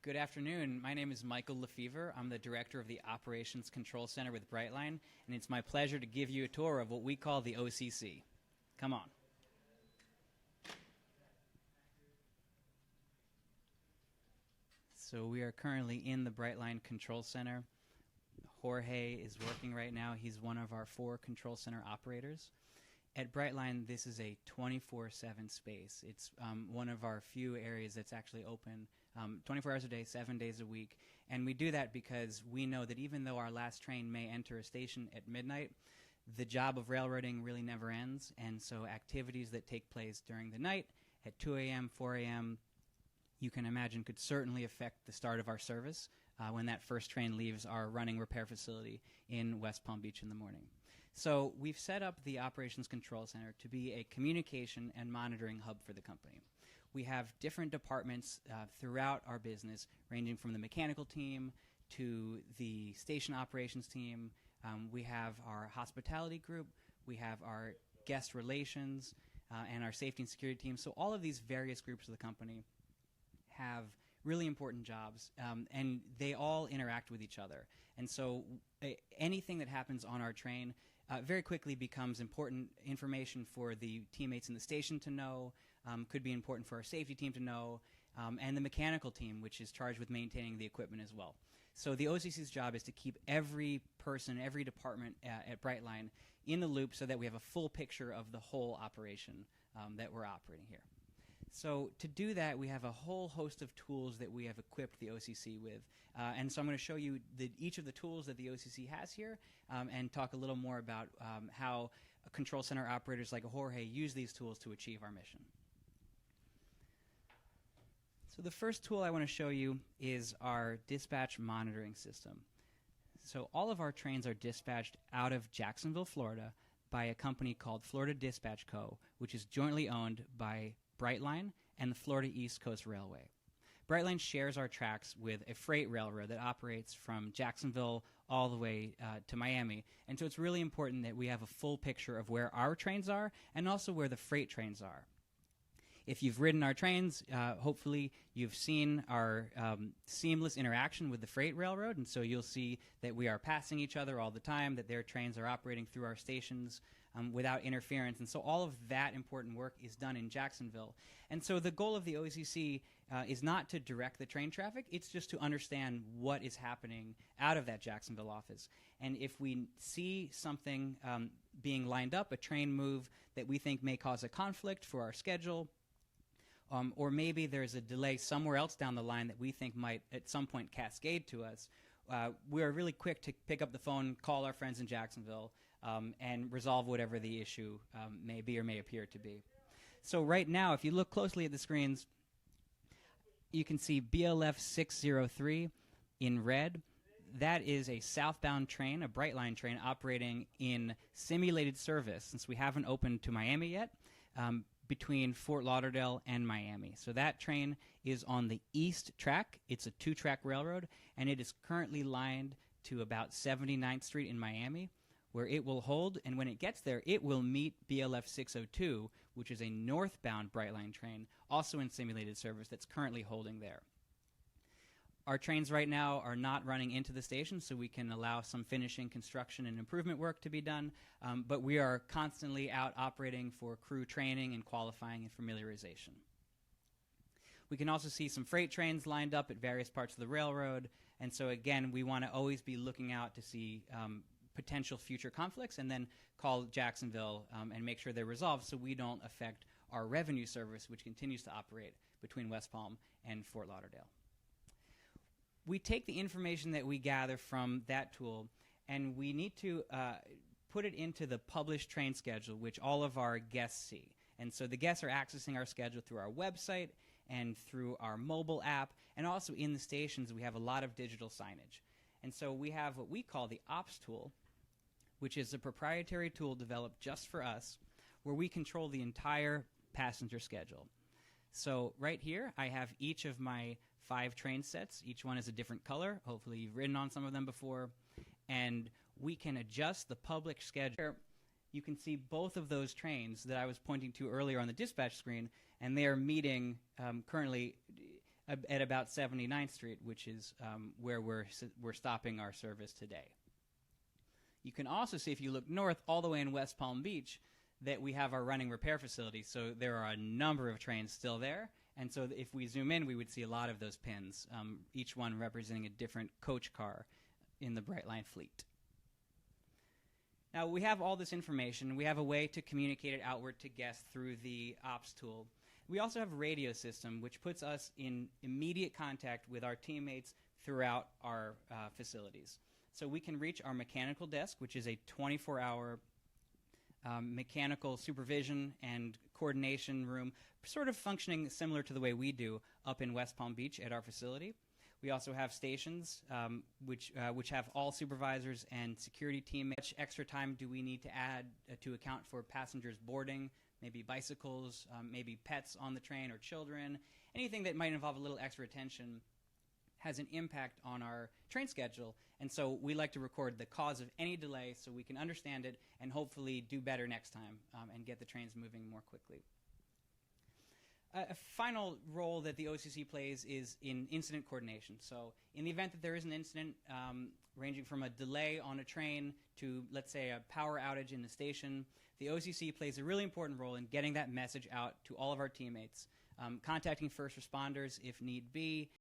Good afternoon. My name is Michael Lefevre. I'm the director of the Operations Control Center with Brightline, and it's my pleasure to give you a tour of what we call the OCC. Come on. So we are currently in the Brightline Control Center. Jorge is working right now. He's one of our 4 control center operators. At Brightline, this is a 24/7 space. It's one of our few areas that's actually open 24 hours a day, 7 days a week. And we do that because we know that even though our last train may enter a station at midnight, the job of railroading really never ends. And so activities that take place during the night at 2 a.m., 4 a.m., you can imagine could certainly affect the start of our service when that first train leaves our running repair facility in West Palm Beach in the morning. So we've set up the Operations Control Center to be a communication and monitoring hub for the company. We have different departments throughout our business, ranging from the mechanical team to the station operations team. We have our hospitality group, we have our guest relations, and our safety and security team. So all of these various groups of the company have really important jobs, and they all interact with each other. And so anything that happens on our train very quickly becomes important information for the teammates in the station to know, could be important for our safety team to know, and the mechanical team, which is charged with maintaining the equipment as well. So the OCC's job is to keep every person, every department at Brightline in the loop so that we have a full picture of the whole operation that we're operating here. So to do that, we have a whole host of tools that we have equipped the OCC with. And so I'm going to show you each of the tools that the OCC has here and talk a little more about how control center operators like Jorge use these tools to achieve our mission. So the first tool I want to show you is our dispatch monitoring system. So all of our trains are dispatched out of Jacksonville, Florida by a company called Florida Dispatch Co., which is jointly owned by Brightline and the Florida East Coast Railway. Brightline shares our tracks with a freight railroad that operates from Jacksonville all the way to Miami. And so it's really important that we have a full picture of where our trains are and also where the freight trains are. If you've ridden our trains, hopefully you've seen our seamless interaction with the freight railroad, and so you'll see that we are passing each other all the time, that their trains are operating through our stations without interference, and so all of that important work is done in Jacksonville. And so the goal of the OCC is not to direct the train traffic, it's just to understand what is happening out of that Jacksonville office. And if we see something being lined up, a train move that we think may cause a conflict for our schedule, or maybe there's a delay somewhere else down the line that we think might at some point cascade to us, we are really quick to pick up the phone, call our friends in Jacksonville, and resolve whatever the issue may be or may appear to be. So right now, if you look closely at the screens, you can see BLF 603 in red. That is a southbound train, a Brightline train, operating in simulated service, since we haven't opened to Miami yet, between Fort Lauderdale and Miami. So that train is on the east track. It's a 2-track railroad, and it is currently lined to about 79th Street in Miami, where it will hold, and when it gets there, it will meet BLF 602, which is a northbound Brightline train, also in simulated service, that's currently holding there. Our trains right now are not running into the station, so we can allow some finishing construction and improvement work to be done, but we are constantly out operating for crew training and qualifying and familiarization. We can also see some freight trains lined up at various parts of the railroad, and so again, we want to always be looking out to see potential future conflicts and then call Jacksonville and make sure they're resolved so we don't affect our revenue service, which continues to operate between West Palm and Fort Lauderdale. We take the information that we gather from that tool and we need to put it into the published train schedule, which all of our guests see. And so the guests are accessing our schedule through our website and through our mobile app, and also in the stations we have a lot of digital signage. And so we have what we call the Ops tool, which is a proprietary tool developed just for us, where we control the entire passenger schedule. So right here, I have each of my 5 train sets. Each one is a different color. Hopefully you've ridden on some of them before. And we can adjust the public schedule. You can see both of those trains that I was pointing to earlier on the dispatch screen, and they are meeting currently at about 79th Street, which is where we're stopping our service today. You can also see, if you look north all the way in West Palm Beach, that we have our running repair facility. So there are a number of trains still there. And so if we zoom in, we would see a lot of those pins, each one representing a different coach car in the Brightline fleet. Now, we have all this information. We have a way to communicate it outward to guests through the ops tool. We also have a radio system, which puts us in immediate contact with our teammates throughout our facilities. So we can reach our mechanical desk, which is a 24-hour mechanical supervision and coordination room, sort of functioning similar to the way we do up in West Palm Beach at our facility. We also have stations which have all supervisors and security team. How much extra time do we need to add to account for passengers boarding, maybe bicycles, maybe pets on the train or children? Anything that might involve a little extra attention has an impact on our train schedule, and so we like to record the cause of any delay so we can understand it and hopefully do better next time and get the trains moving more quickly. A final role that the OCC plays is in incident coordination. So in the event that there is an incident ranging from a delay on a train to, let's say, a power outage in the station, the OCC plays a really important role in getting that message out to all of our teammates, contacting first responders if need be,